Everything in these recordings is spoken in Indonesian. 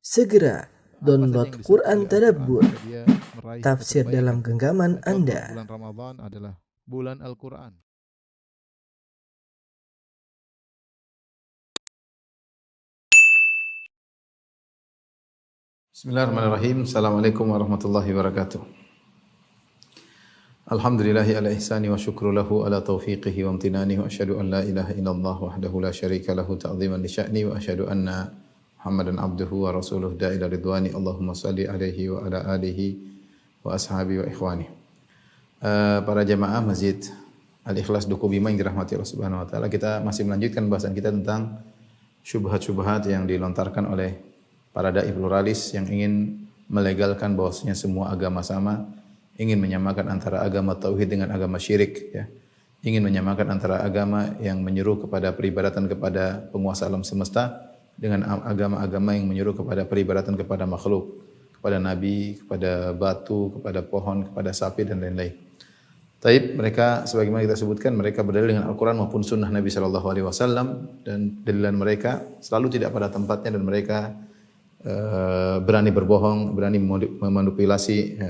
Segera download Apa saja yang Quran disebut oleh Tadabbur, Al-Quran, dia meraih tafsir satu dalam kebaikan. genggaman Contoh Anda. bulan Ramadan adalah bulan Al-Quran. Bismillahirrahmanirrahim. Assalamualaikum warahmatullahi wabarakatuh. Alhamdulillahi ala ihsani wa syukru lahu ala taufiqihi wa amtinani wa asyhadu an la ilaha illallah wahdahu la syarika lahu ta'ziman li sya'ni wa asyhadu anna Muhammadan abduhu wa rasuluh da'ila ridwani. Allahumma salli alaihi wa ala alihi wa ashabi wa ikhwani. Para jamaah Masjid Al-Ikhlas Duku Bima yang dirahmati Allah Subhanahu wa taala, kita masih melanjutkan bahasan kita tentang syubhat-syubhat yang dilontarkan oleh para dai pluralis yang ingin melegalkan bahwasanya semua agama sama, ingin menyamakan antara agama tauhid dengan agama syirik, ya. Ingin menyamakan antara agama yang menyeru kepada peribadatan kepada penguasa alam semesta dengan agama-agama yang menyeru kepada peribadatan kepada makhluk, kepada nabi, kepada batu, kepada pohon, kepada sapi dan lain-lain. Taib, mereka sebagaimana kita sebutkan, mereka berdalil dengan Al-Quran maupun sunnah Nabi sallallahu alaihi wasallam, dan dalilan mereka selalu tidak pada tempatnya, dan mereka berani berbohong, berani memanipulasi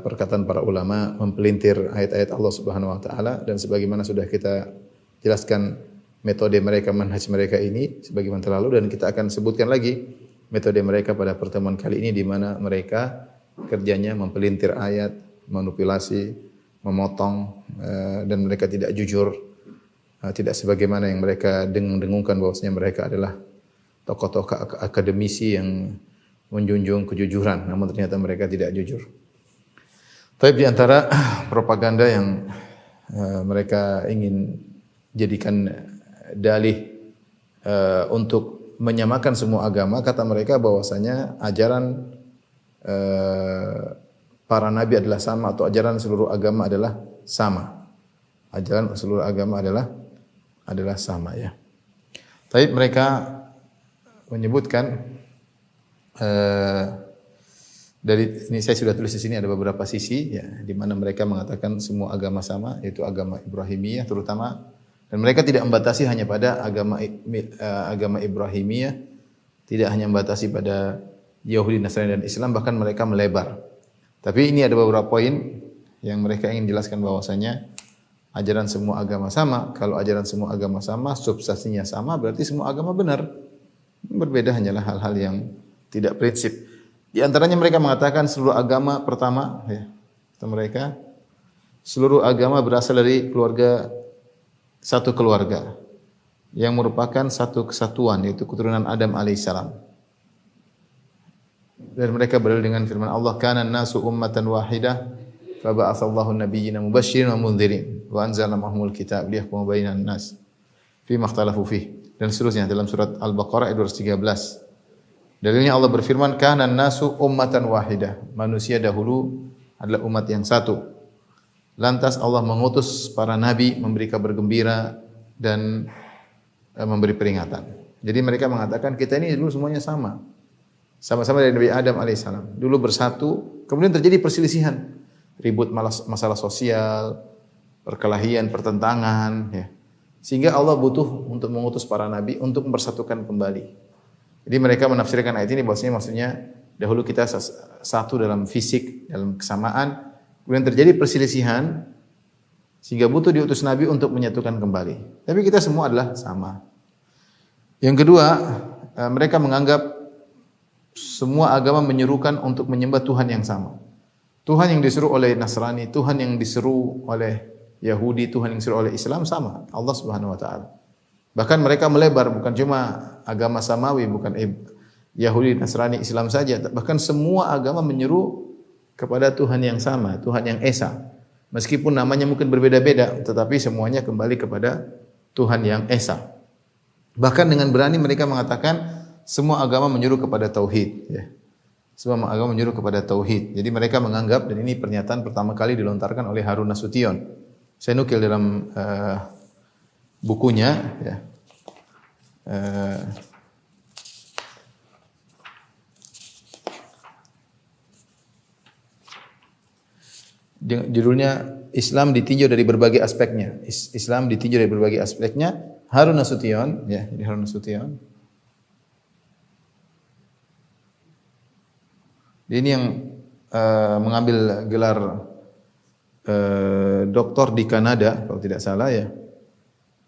perkataan para ulama, mempelintir ayat-ayat Allah Subhanahu wa taala, dan sebagaimana sudah kita jelaskan metode mereka, manhaj mereka ini sebagaimana terlalu, dan kita akan sebutkan lagi metode mereka pada pertemuan kali ini, di mana mereka kerjanya mempelintir ayat, manipulasi, memotong, dan mereka tidak jujur, tidak sebagaimana yang mereka dengung-dengungkan bahwasanya mereka adalah tokoh-tokoh akademisi yang menjunjung kejujuran, namun ternyata mereka tidak jujur. Tapi di antara propaganda yang mereka ingin jadikan dalih untuk menyamakan semua agama, kata mereka bahwasanya ajaran para nabi adalah sama, atau ajaran seluruh agama adalah sama. Ajaran seluruh agama adalah sama, ya. Tapi mereka menyebutkan dari ini, saya sudah tulis di sini ada beberapa sisi, ya, di mana mereka mengatakan semua agama sama, yaitu agama Ibrahimiyah terutama, dan mereka tidak membatasi hanya pada agama Ibrahimiyah, tidak hanya membatasi pada Yahudi, Nasrani dan Islam, bahkan mereka melebar. Tapi ini ada beberapa poin yang mereka ingin jelaskan bahwasanya ajaran semua agama sama. Kalau ajaran semua agama sama, substansinya sama, berarti semua agama benar. Berbeda hanyalah hal-hal yang tidak prinsip. Di antaranya mereka mengatakan seluruh agama, pertama, ya, kata mereka, seluruh agama berasal dari satu keluarga yang merupakan satu kesatuan, yaitu keturunan Adam alaihissalam. Dan mereka berdalil dengan firman Allah, "Kana an-nasu ummatan wahidah, fa ba'atsallahu an-nabiyyina mubasysyirin wa mundzirin, wa anzalna ma'ahumul kitab liyahkuma bainan nas fi ma ikhtalafu fihi." Dan seterusnya dalam surat Al-Baqarah ayat 213. Dalilnya Allah berfirman, "Kana an-nasu ummatan wahidah." Manusia dahulu adalah umat yang satu. Lantas Allah mengutus para nabi, memberi kabar gembira dan memberi peringatan. Jadi mereka mengatakan kita ini dulu semuanya sama. Sama-sama dari Nabi Adam alaihissalam. Dulu bersatu, kemudian terjadi perselisihan, ribut masalah sosial, perkelahian, pertentangan, ya. Sehingga Allah butuh untuk mengutus para nabi untuk mempersatukan kembali. Jadi mereka menafsirkan ayat ini bahwasanya maksudnya dahulu kita satu dalam fisik, dalam kesamaan, kemudian terjadi perselisihan sehingga butuh diutus nabi untuk menyatukan kembali. Tapi kita semua adalah sama. Yang kedua, mereka menganggap semua agama menyerukan untuk menyembah Tuhan yang sama. Tuhan yang diseru oleh Nasrani, Tuhan yang diseru oleh Yahudi, Tuhan yang diseru oleh Islam sama, Allah Subhanahu wa taala. Bahkan mereka melebar, bukan cuma agama samawi, bukan Yahudi, Nasrani, Islam saja, bahkan semua agama menyeru kepada Tuhan yang sama, Tuhan yang esa. Meskipun namanya mungkin berbeda-beda, tetapi semuanya kembali kepada Tuhan yang esa. Bahkan dengan berani mereka mengatakan semua agama menyeru kepada tauhid, ya. Semua agama menyeru kepada tauhid. Jadi mereka menganggap, dan ini pernyataan pertama kali dilontarkan oleh Harun Nasution. Saya nukil dalam bukunya, ya. Judulnya Islam ditinjau dari berbagai aspeknya. Islam ditinjau dari berbagai aspeknya. Harun Nasution, ya, jadi Harun Nasution. Dia ini yang mengambil gelar doktor di Kanada kalau tidak salah ya.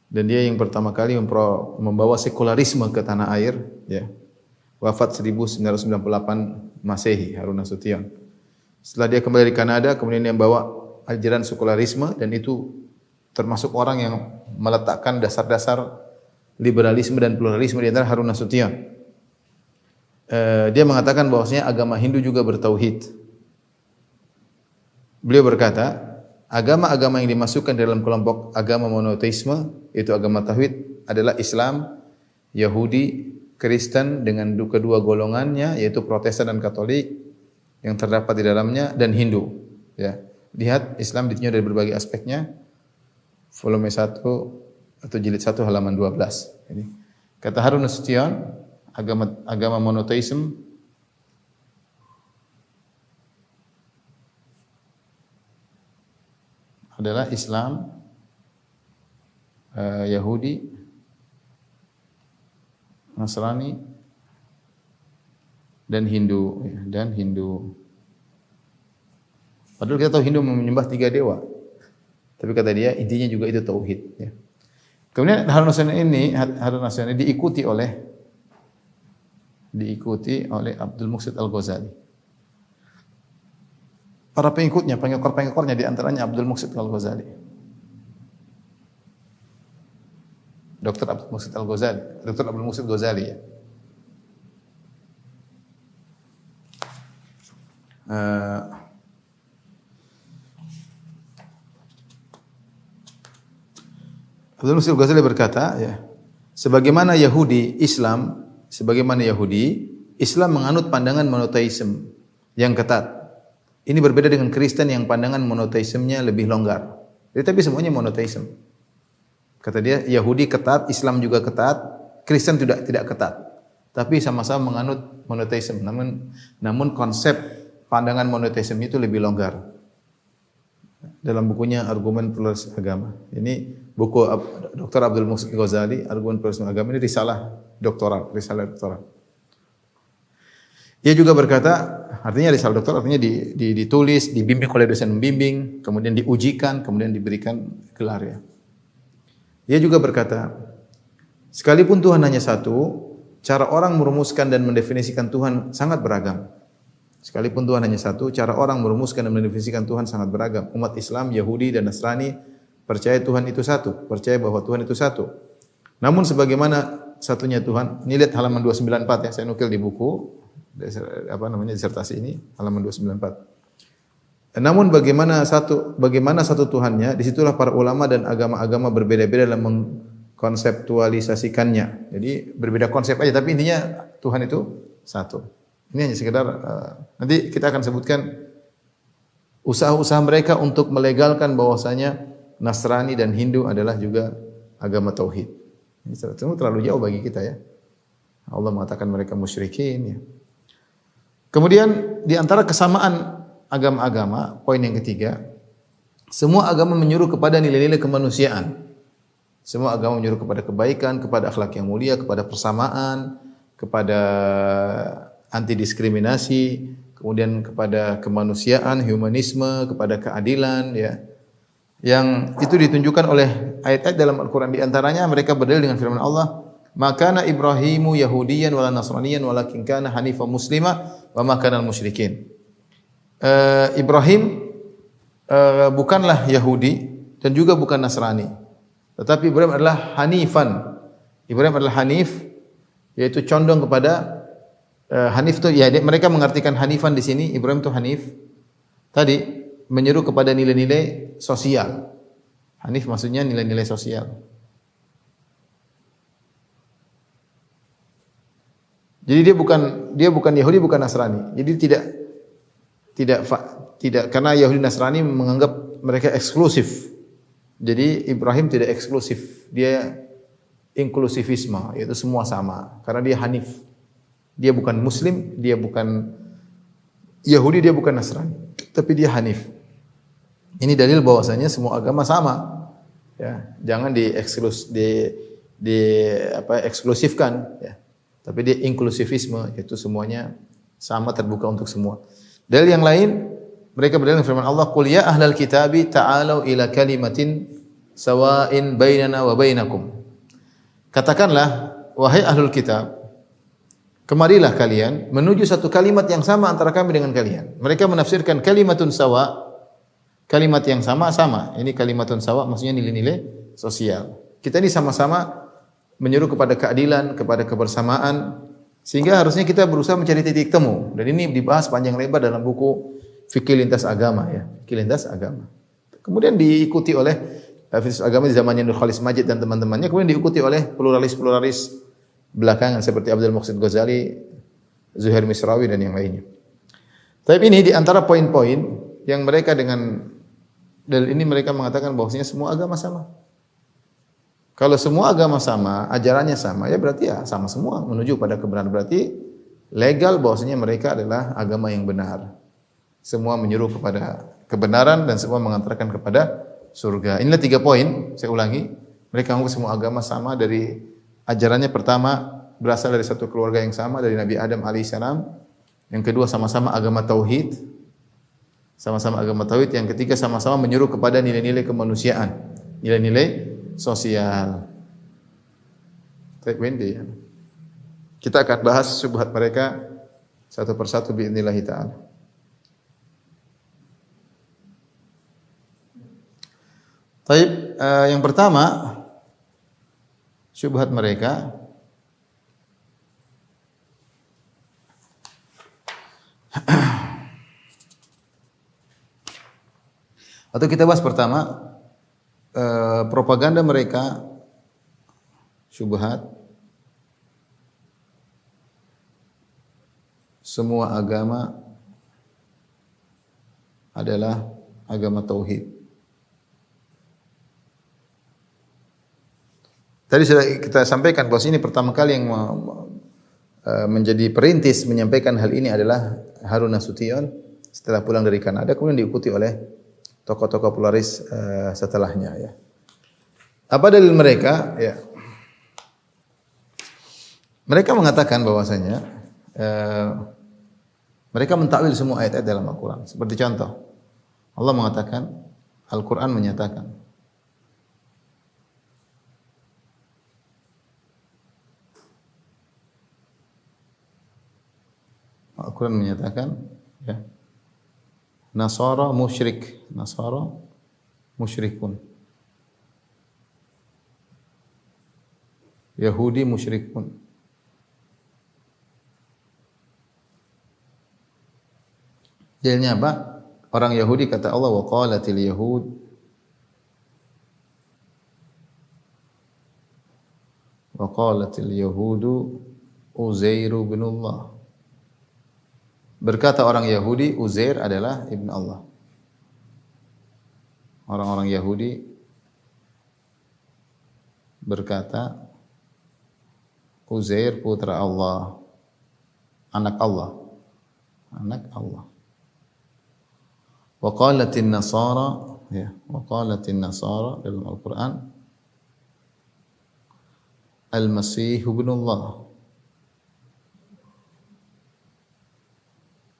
Dan dia yang pertama kali membawa sekularisme ke tanah air ya. Wafat 1998 Masehi, Harun Nasution. Setelah dia kembali dari Kanada, kemudian dia membawa ajaran sekularisme dan itu termasuk orang yang meletakkan dasar-dasar liberalisme dan pluralisme di antara Harun Nasution. Dia mengatakan bahwasanya agama Hindu juga bertauhid. Beliau berkata, agama-agama yang dimasukkan dalam kelompok agama monoteisme, yaitu agama tauhid, adalah Islam, Yahudi, Kristen dengan kedua golongannya, yaitu Protestan dan Katolik yang terdapat di dalamnya, dan Hindu. Ya. Lihat, Islam ditinjau dari berbagai aspeknya. Volume 1 atau jilid 1 halaman 12. Ini. Kata Harun Nasution, agama monoteisme adalah Islam, Yahudi, Nasrani, dan Hindu. Padahal kita tahu Hindu menyembah 3 dewa. Tapi kata dia intinya juga itu tauhid. Ya. Kemudian Harun Nasution ini diikuti oleh Abdul Muqsid Al-Ghazali. Para pengikutnya, pengekor-pengekornya di antaranya Abdul Muqsid Al-Ghazali. Dr. Abdul Muqsid Al-Ghazali, Dr. Abdul Muqsid Ghazali ya. Abdul Muqsid Ghazali berkata ya, sebagaimana Yahudi, Islam menganut pandangan monoteisme yang ketat. Ini berbeda dengan Kristen yang pandangan monoteismenya lebih longgar. Jadi tapi semuanya monoteisme. Kata dia Yahudi ketat, Islam juga ketat, Kristen tidak ketat. Tapi sama-sama menganut monoteisme. Namun konsep pandangan monoteisme itu lebih longgar. Dalam bukunya Argumen Pluralisme Agama. Ini buku Dr. Abdul Muqsid Ghazali, Argumen Pluralisme Agama, ini risalah doktoral. Dia juga berkata, artinya risalah doktor artinya ditulis, dibimbing oleh dosen membimbing, kemudian diujikan, kemudian diberikan gelar ya. Dia juga berkata, sekalipun Tuhan hanya satu, cara orang merumuskan dan mendefinisikan Tuhan sangat beragam. Sekalipun Tuhan hanya satu, cara orang merumuskan dan mendefinisikan Tuhan sangat beragam. Umat Islam, Yahudi dan Nasrani percaya Tuhan itu satu, percaya bahwa Tuhan itu satu. Namun sebagaimana satunya Tuhan, ini lihat halaman 294 ya, saya nukil di buku disertasi ini halaman 294. Namun bagaimana satu Tuhannya, disitulah para ulama dan agama-agama berbeda-beda dalam mengkonseptualisasikannya. Jadi berbeda konsep aja, tapi intinya Tuhan itu satu. Ini hanya sekedar nanti kita akan sebutkan usaha-usaha mereka untuk melegalkan bahwasanya Nasrani dan Hindu adalah juga agama tauhid. Ini terlalu jauh bagi kita ya. Allah mengatakan mereka musyrikin ya. Kemudian di antara kesamaan agama-agama, poin yang ketiga, semua agama menyuruh kepada nilai-nilai kemanusiaan. Semua agama menyuruh kepada kebaikan, kepada akhlak yang mulia, kepada persamaan, kepada anti diskriminasi, kemudian kepada kemanusiaan, humanisme, kepada keadilan ya. Yang itu ditunjukkan oleh ayat-ayat dalam Al-Qur'an, di antaranya mereka berdalil dengan firman Allah, "Makana Ibrahimu Yahudiyan wala Nasraniyan walakin kana hanifan muslima wa ma kana musyrikin." Ibrahim bukanlah Yahudi dan juga bukan Nasrani. Tetapi Ibrahim adalah hanifan. Ibrahim adalah hanif, yaitu condong kepada hanif itu ya, mereka mengartikan hanifan di sini, Ibrahim itu hanif. Tadi menyeru kepada nilai-nilai sosial. Hanif maksudnya nilai-nilai sosial. Jadi dia bukan Yahudi, bukan Nasrani. Jadi tidak karena Yahudi Nasrani menganggap mereka eksklusif. Jadi Ibrahim tidak eksklusif. Dia inklusivisme, yaitu semua sama. Karena dia hanif. Dia bukan Muslim, dia bukan Yahudi, dia bukan Nasrani, tapi dia hanif. Ini dalil bahwasanya semua agama sama. Ya, jangan eksklusifkan ya. Tapi dia inklusivisme, yaitu semuanya sama terbuka untuk semua. Dalil yang lain, mereka berdalil dengan firman Allah, "Qul ya ahlal kitabi ta'alu ila kalimatin sawa'in bainana wa bainakum." Katakanlah, wahai ahlul kitab, kemarilah kalian menuju satu kalimat yang sama antara kami dengan kalian. Mereka menafsirkan kalimatun sawa, kalimat yang sama. Ini kalimatun sawa maksudnya nilai-nilai sosial. Kita ini sama-sama menyeru kepada keadilan, kepada kebersamaan, sehingga harusnya kita berusaha mencari titik temu. Dan ini dibahas panjang lebar dalam buku Fikih Lintas Agama ya, Fikih Lintas Agama. Kemudian diikuti oleh filsuf agama di zamannya Nur Khalis Majid dan teman-temannya, kemudian diikuti oleh pluralis belakangan seperti Abdul Muqsid Ghazali, Zuhair Misrawi dan yang lainnya. Tapi ini di antara poin-poin yang mereka dengan dalil ini mereka mengatakan bahwasanya semua agama sama. Kalau semua agama sama, ajarannya sama, ya berarti ya sama semua menuju pada kebenaran. Berarti legal bahwasanya mereka adalah agama yang benar. Semua menyuruh kepada kebenaran dan semua mengantarkan kepada surga. Inilah 3 poin, saya ulangi. Mereka mengaku semua agama sama dari ajarannya. Pertama, berasal dari satu keluarga yang sama, dari Nabi Adam alaihissalam. Yang kedua, sama-sama agama tauhid. Sama-sama agama tauhid. Yang ketiga, sama-sama menyuruh kepada nilai-nilai kemanusiaan, nilai-nilai sosial. Kita akan bahas syubhat mereka satu persatu biidznillah taala. Taib, yang pertama syubhat mereka atau kita bahas pertama propaganda mereka syubhat semua agama adalah agama tauhid. Tadi sudah kita sampaikan bahwa ini pertama kali yang menjadi perintis menyampaikan hal ini adalah Harun Nasution setelah pulang dari Kanada, kemudian diikuti oleh tokoh-tokoh pluralis setelahnya ya. Apa dalil mereka? Ya. Mereka mengatakan bahwasanya mereka mentakwil semua ayat-ayat dalam Al-Qur'an. Seperti contoh, Allah mengatakan, Al-Qur'an menyatakan, Al-Quran menyatakan ya, Nasara musyrikun, Yahudi musyrikun. Dalilnya apa? Orang Yahudi kata Allah, wa qalatil yahudu Uzairu bin Allah. Berkata orang Yahudi, Uzair adalah ibn Allah. Orang-orang Yahudi berkata, Uzair putra Allah, anak Allah. Wa qalatin nasara, ya, wa qalatin nasara dalam Al-Qur'an, Al-Masih ibn Allah.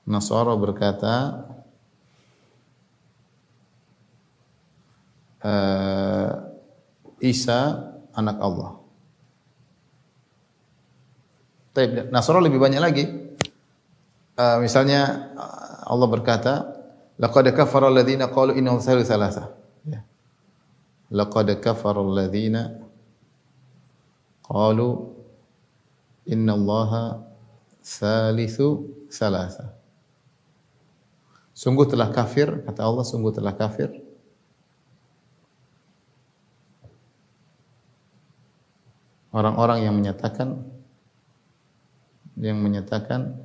Nasara berkata, Isa anak Allah. Nasara lebih banyak lagi. Misalnya Allah berkata, laqad kafara alladziina qalu innahu thalithu thalatha. Ya. Laqad kafara alladziina qalu innallaha thalithu thalatha. Sungguh telah kafir, kata Allah, sungguh telah kafir orang-orang yang menyatakan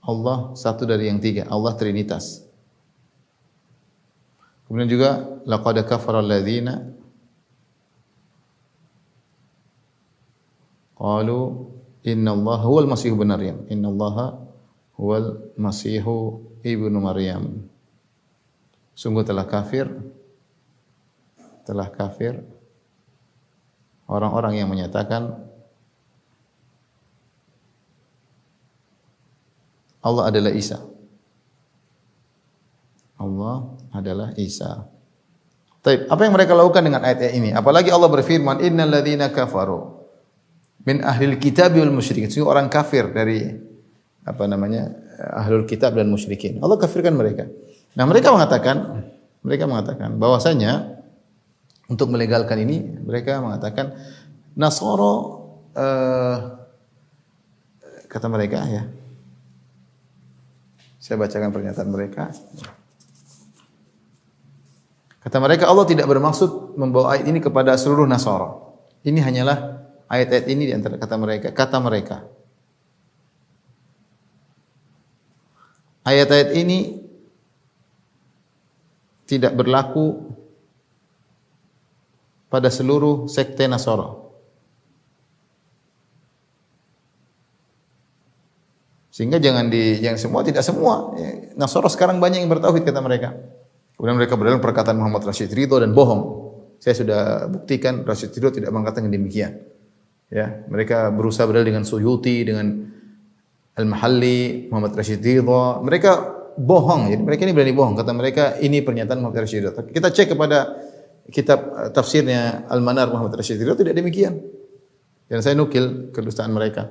Allah satu dari yang tiga, Allah Trinitas. Kemudian juga laqad kafara alladziina qalu innallaha huwal masih ibnu Maryam. Innallaha huwal masihu ibnu Maryam. Sungguh telah kafir orang-orang yang menyatakan Allah adalah Isa. Allah adalah Isa. Baik, apa yang mereka lakukan dengan ayat ini? Apalagi Allah berfirman, "Innal ladzina kafaru min ahlil kitab wal musyrikin." Itu orang kafir dari ahlul kitab dan musyrikin. Allah kafirkan mereka. Nah, mereka mengatakan bahwasanya untuk melegalkan ini, mereka mengatakan Nasara kata mereka ya. Saya bacakan pernyataan mereka. Kata mereka Allah tidak bermaksud membawa ayat ini kepada seluruh Nasara. Ini hanyalah ayat-ayat ini di antara kata mereka. Kata mereka. Ayat-ayat ini tidak berlaku pada seluruh sekte Nasara. Sehingga jangan semua, tidak semua. Nasara sekarang banyak yang bertauhid kata mereka. Kemudian mereka berdalil perkataan Muhammad Rashid Ridho dan bohong. Saya sudah buktikan Rashid Ridho tidak mengatakan demikian. Ya, mereka berusaha berdalil dengan Suyuti, dengan Al-Mahalli, Muhammad Rashid Ridho. Mereka bohong. Jadi mereka ini berani bohong. Kata mereka ini pernyataan Muhammad Rashid Ridho. Kita cek kepada kitab tafsirnya Al-Manar Muhammad Rashid Ridho tidak demikian. Dan saya nukil kedustaan mereka.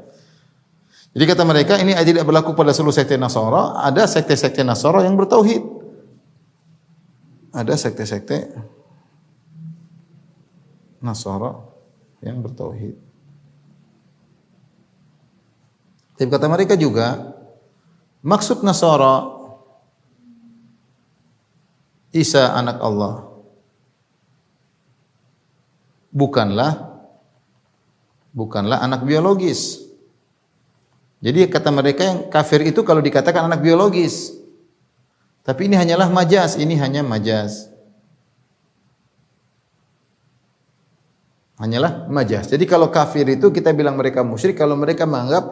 Jadi kata mereka ini tidak berlaku pada seluruh sekte Nasara. Ada sekte-sekte Nasara yang bertauhid. Ada sekte-sekte Nasara yang bertauhid. Tapi kata mereka juga maksud Nasara Isa anak Allah bukanlah anak biologis. Jadi kata mereka yang kafir itu kalau dikatakan anak biologis. Tapi ini hanyalah majaz, ini hanya majaz. Hanyalah majaz. Jadi kalau kafir itu kita bilang mereka musyrik kalau mereka menganggap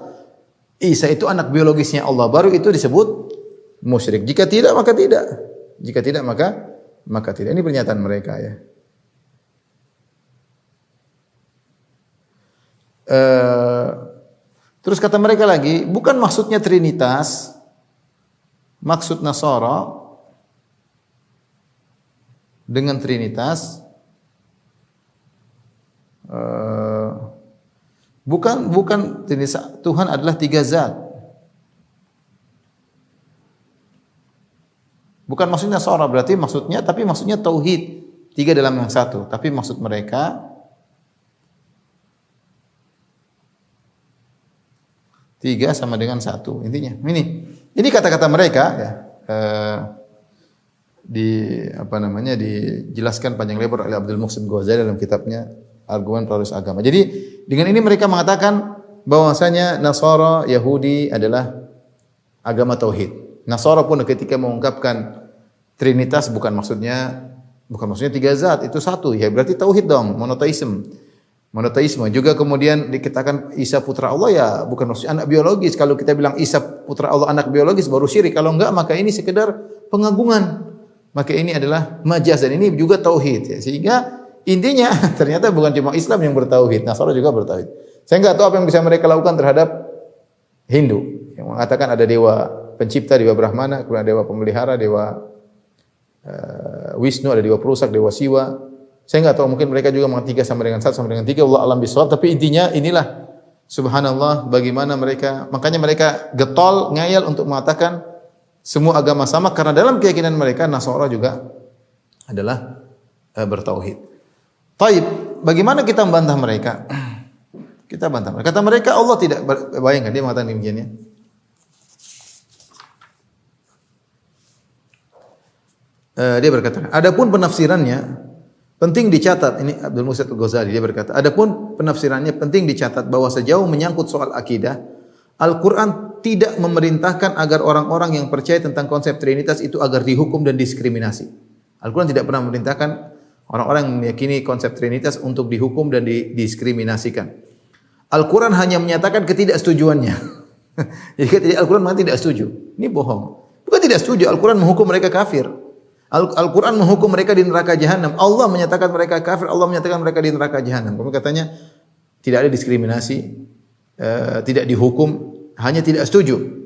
Isa itu anak biologisnya Allah, baru itu disebut musyrik. Jika tidak maka tidak. Jika tidak maka tidak. Ini pernyataan mereka ya. Terus kata mereka lagi, bukan maksudnya Trinitas. Maksud Nasara dengan Trinitas bukan Trinitas. Tuhan adalah tiga zat. Bukan maksudnya Nasara berarti tapi maksudnya tauhid, tiga dalam yang satu. Tapi maksud mereka tiga sama dengan satu. Intinya ini kata-kata mereka ya. Dijelaskan panjang lebar oleh Abdul Muhsin Ghazali dalam kitabnya Argumen Pluralitas Agama. Jadi dengan ini mereka mengatakan bahwasanya Nasara Yahudi adalah agama tauhid. Nasara pun ketika mengungkapkan Trinitas bukan maksudnya tiga zat, itu satu. Ya berarti tauhid dong, monoteisme. Juga kemudian dikatakan Isa putra Allah ya bukan maksudnya anak biologis. Kalau kita bilang Isa putra Allah anak biologis baru syirik. Kalau enggak maka ini sekedar pengagungan. Maka ini adalah majaz dan ini juga tauhid ya. Sehingga intinya ternyata bukan cuma Islam yang bertauhid, Nasara juga bertauhid. Saya enggak tahu apa yang bisa mereka lakukan terhadap Hindu yang mengatakan ada dewa pencipta, dewa Brahmana, kemudian dewa pemelihara, dewa Wisnu, ada dewa perusak, dewa Siwa. Saya enggak tahu, mungkin mereka juga mengatakan 3 sama dengan 1 sama dengan 3, Allah alam bisawab, tapi intinya inilah subhanallah bagaimana makanya mereka getol, ngayal untuk mengatakan semua agama sama karena dalam keyakinan mereka Nasara juga adalah bertauhid. Taib, bagaimana kita membantah mereka? Kita bantah mereka. Kata mereka Allah tidak, bayangkan dia mengatakan demikian ya. Dia berkata, adapun penafsirannya penting dicatat, ini Abdul Muhsin Al-Ghazali dia berkata, adapun penafsirannya penting dicatat bahwa sejauh menyangkut soal akidah, Al-Quran tidak memerintahkan agar orang-orang yang percaya tentang konsep Trinitas itu agar dihukum dan diskriminasi. Al-Quran tidak pernah memerintahkan orang-orang yang meyakini konsep Trinitas untuk dihukum dan didiskriminasikan. Al-Quran hanya menyatakan ketidaksetujuannya. Jadi Al-Quran memang tidak setuju. Ini bohong. Bukan tidak setuju, Al-Quran menghukum mereka kafir. Al-Quran menghukum mereka di neraka jahanam. Allah menyatakan mereka kafir, Allah menyatakan mereka di neraka jahanam. Kemudian katanya tidak ada diskriminasi, tidak dihukum, hanya tidak setuju.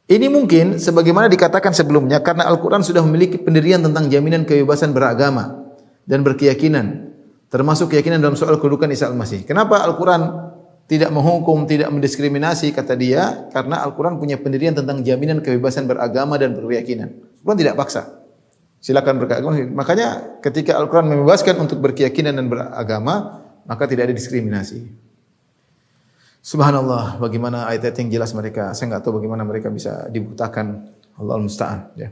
Ini mungkin sebagaimana dikatakan sebelumnya karena Al-Quran sudah memiliki pendirian tentang jaminan kebebasan beragama dan berkeyakinan, termasuk keyakinan dalam soal kedudukan Isa Al-Masih. Kenapa Al-Quran tidak menghukum, tidak mendiskriminasi, kata dia, karena Al-Quran punya pendirian tentang jaminan kebebasan beragama dan berkeyakinan. Al-Quran tidak paksa. Silakan beragama. Makanya ketika Al-Quran membebaskan untuk berkeyakinan dan beragama, maka tidak ada diskriminasi. Subhanallah, bagaimana ayat-ayat yang jelas mereka. Saya enggak tahu bagaimana mereka bisa dibutakan. Allahul musta'an, ya.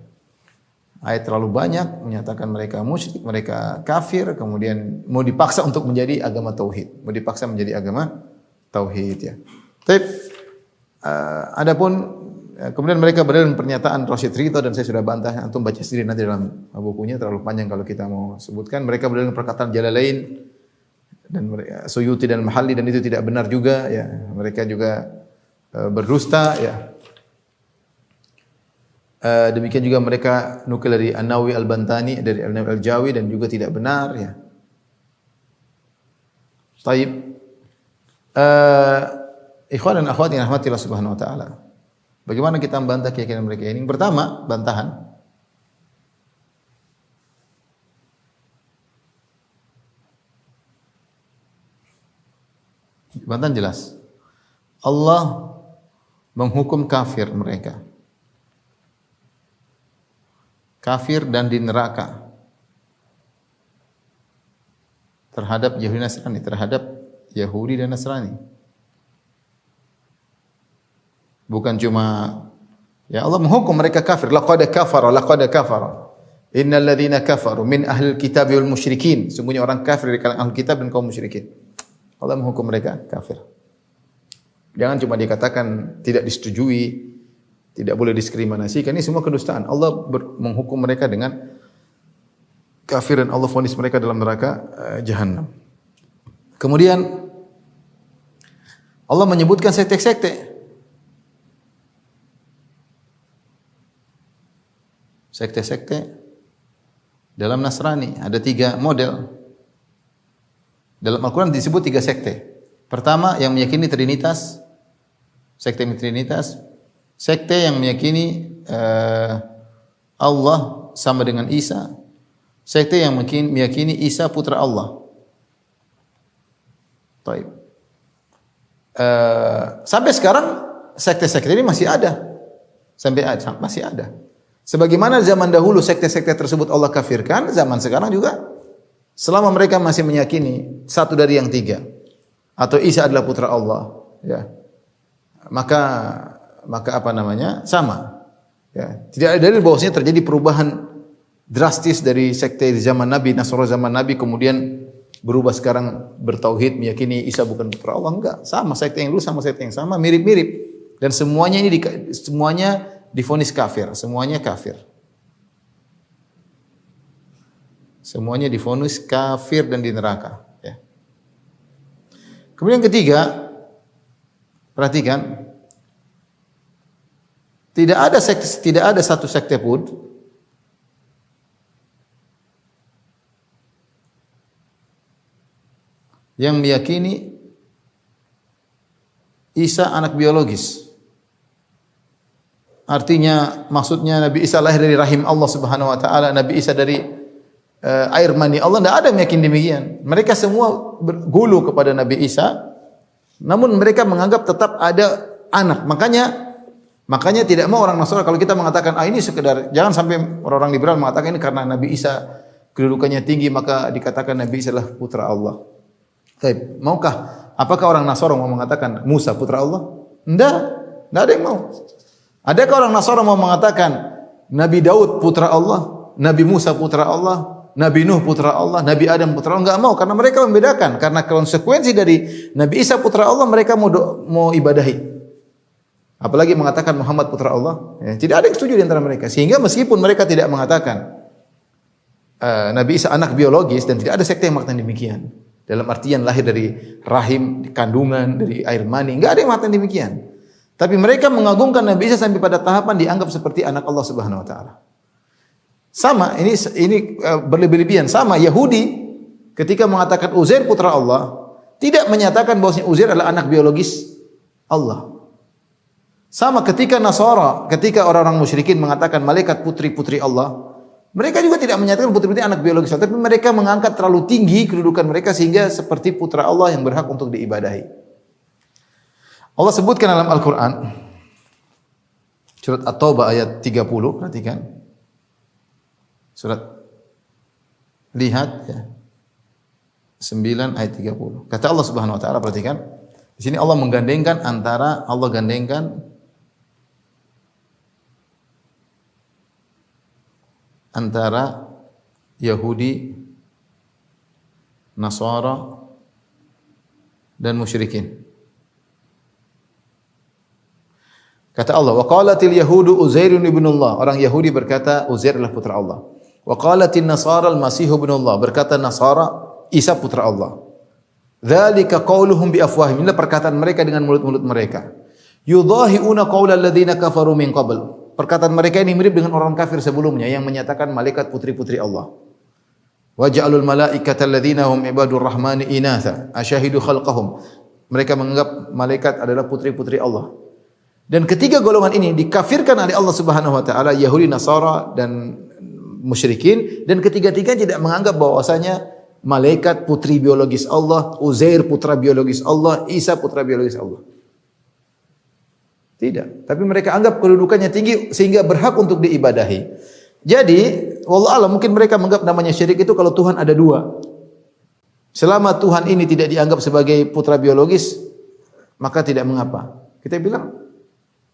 Ayat terlalu banyak menyatakan mereka musyrik, mereka kafir, kemudian mau dipaksa untuk menjadi agama tauhid, mau dipaksa menjadi agama tauhid, ya. Tapi adapun kemudian mereka berdalil pernyataan Rashid Ridho dan saya sudah bantah, antum baca sendiri nanti dalam bukunya, terlalu panjang kalau kita mau sebutkan. Mereka berdalil perkataan Jalalain dan Suyuti dan Mahalli, dan itu tidak benar juga, ya. Mereka juga berdusta, ya. Demikian juga mereka nukil dari An-Nawawi Al-Bantani, dari Al-Nawawi Al-Jawi, dan juga tidak benar, ya. Taib. Ikhwan dan akhwat yang rahmatillah subhanahu wa ta'ala, bagaimana kita membantah keyakinan mereka ini? Pertama, bantahan. Bantahan jelas. Allah menghukum kafir mereka. Kafir dan di neraka. Terhadap Yahudi Nasrani, terhadap Yahudi dan Nasrani. Bukan cuma ya Allah menghukum mereka kafir. Laqad kafara. Innal ladzina kafaru min ahlil kitab wal musyrikin. Sungguhnya orang kafir dari kalangan ahli kitab dan kaum musyrikin. Allah menghukum mereka kafir. Jangan cuma dikatakan tidak disetujui, tidak boleh diskriminasi, karena ini semua kedustaan. Allah menghukum mereka dengan kafir dan Allah vonis mereka dalam neraka jahanam. Kemudian Allah menyebutkan sekte-sekte. Sekte-sekte dalam Nasrani ada 3 model. Dalam Al-Quran disebut 3 sekte. Pertama yang meyakini Trinitas, sekte Trinitas. Sekte yang meyakini Allah sama dengan Isa. Sekte yang meyakini Isa putra Allah. Baik. Sampai sekarang sekte-sekte ini masih ada. Masih ada. Sebagaimana zaman dahulu sekte-sekte tersebut Allah kafirkan, zaman sekarang juga selama mereka masih meyakini satu dari yang 3 atau Isa adalah putra Allah, ya, maka apa namanya sama, ya. Tidak ada dalil bahwasanya terjadi perubahan drastis dari sekte di zaman Nabi, Nasrani zaman Nabi kemudian berubah sekarang bertauhid meyakini Isa bukan putra Allah. Enggak, sama sekte yang dulu sama sekte yang sama, mirip-mirip, dan semuanya ini semuanya divonis kafir, semuanya kafir. Semuanya divonis kafir dan di neraka, ya. Kemudian yang ketiga, perhatikan, tidak ada satu sekte pun yang meyakini Isa anak biologis. Artinya maksudnya Nabi Isa lahir dari rahim Allah Subhanahu wa taala, Nabi Isa dari air mani Allah. Tidak ada yang meyakini demikian. Mereka semua bergulu kepada Nabi Isa, namun mereka menganggap tetap ada anak. Makanya tidak mau orang Nasrani kalau kita mengatakan ini sekedar, jangan sampai orang-orang liberal mengatakan ini karena Nabi Isa kedudukannya tinggi maka dikatakan Nabi Isa adalah putra Allah. Baik, apakah orang Nasrani mau mengatakan Musa putra Allah? Tidak ada yang mau. Adakah orang Nasrani mau mengatakan Nabi Daud putra Allah, Nabi Musa putra Allah, Nabi Nuh putra Allah, Nabi Adam putra Allah? Enggak mau, karena mereka membedakan. Karena konsekuensi dari Nabi Isa putra Allah mereka mau ibadahi. Apalagi mengatakan Muhammad putra Allah, ya, tidak ada yang setuju di antara mereka. Sehingga meskipun mereka tidak mengatakan Nabi Isa anak biologis, dan tidak ada sekte yang mengatakan demikian. Dalam artian lahir dari rahim, kandungan, dari air mani, enggak ada yang mengatakan demikian. Tapi mereka mengagungkan Nabi Isa sampai pada tahapan dianggap seperti anak Allah Subhanahu wa taala. Sama, ini berlebih-lebihan. Sama Yahudi ketika mengatakan Uzair putra Allah, tidak menyatakan bahwasanya Uzair adalah anak biologis Allah. Sama ketika Nasara, ketika orang-orang musyrikin mengatakan malaikat putri-putri Allah, mereka juga tidak menyatakan putri-putri anak biologis, tapi mereka mengangkat terlalu tinggi kedudukan mereka sehingga seperti putra Allah yang berhak untuk diibadahi. Allah sebutkan dalam Al-Quran, surat At-Taubah ayat 30, perhatikan. Surat, lihat ya. 9 ayat 30. Kata Allah Subhanahu wa taala, perhatikan. Di sini Allah menggandengkan antara Yahudi, Nasara dan musyrikin. Kata Allah, wa qalatil yahudu Uzairun ibnullah. Orang Yahudi berkata Uzair adalah putra Allah. Wa qalatin Nasara al-Masih ibnullah. Berkata Nasara Isa putra Allah. Dzalika qauluhum bi afwahihim. Inilah perkataan mereka dengan mulut-mulut mereka. Yudhahiuna qaulal ladzina kafaru min qabl. Perkataan mereka ini mirip dengan orang kafir sebelumnya yang menyatakan malaikat putri-putri Allah. Wa ja'alul malaikata alladzina hum ibadur rahmani inatha asyahidu khalqahum. Mereka menganggap malaikat adalah putri-putri Allah. Dan ketiga golongan ini dikafirkan oleh Allah Subhanahu wa taala, Yahudi, Nasara dan musyrikin, dan ketiga-tiganya tidak menganggap bahwasanya malaikat putri biologis Allah, Uzair putra biologis Allah, Isa putra biologis Allah. Tidak, tapi mereka anggap kedudukannya tinggi sehingga berhak untuk diibadahi. Jadi, wallahu a'lam, mungkin mereka menganggap namanya syirik itu kalau Tuhan ada dua. Selama Tuhan ini tidak dianggap sebagai putra biologis, maka tidak mengapa. Kita bilang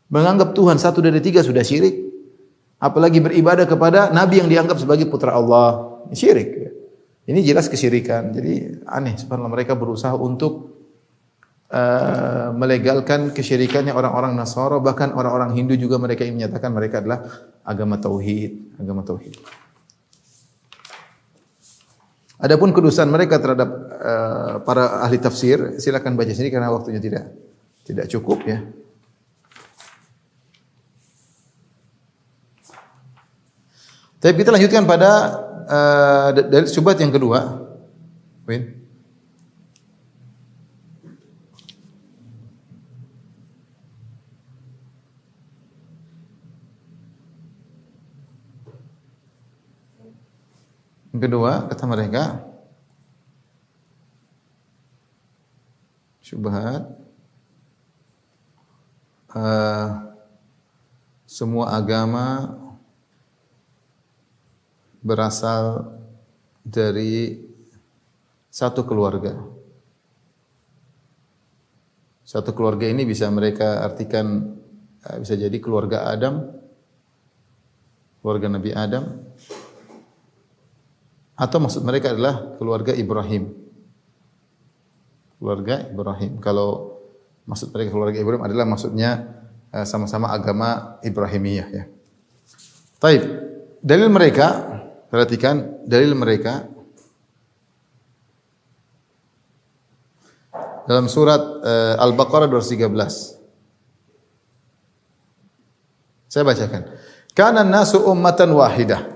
menganggap Tuhan satu dari tiga sudah syirik. Apalagi beribadah kepada nabi yang dianggap sebagai putra Allah, syirik. Ini jelas kesyirikan. Jadi aneh, subhanallah, mereka berusaha untuk melegalkan kesyirikannya orang-orang Nasara, bahkan orang-orang Hindu juga mereka ingin menyatakan mereka adalah agama tauhid, Adapun kedustaan mereka terhadap para ahli tafsir, silakan baca sendiri karena waktunya tidak cukup ya. Tapi kita lanjutkan pada dalil syubhat yang kedua. Win. Yang kedua, kata mereka, syubhat, semua agama berasal dari satu keluarga. Satu keluarga ini bisa mereka artikan, bisa jadi keluarga Adam, keluarga Nabi Adam, atau maksud mereka adalah keluarga Ibrahim. Keluarga Ibrahim. Kalau maksud mereka keluarga Ibrahim adalah maksudnya sama-sama agama Ibrahimiyah ya. Taib. Dalil mereka, perhatikan dalil mereka dalam surat Al-Baqarah 213. Saya bacakan. Kana an-nasu ummatan wahidah.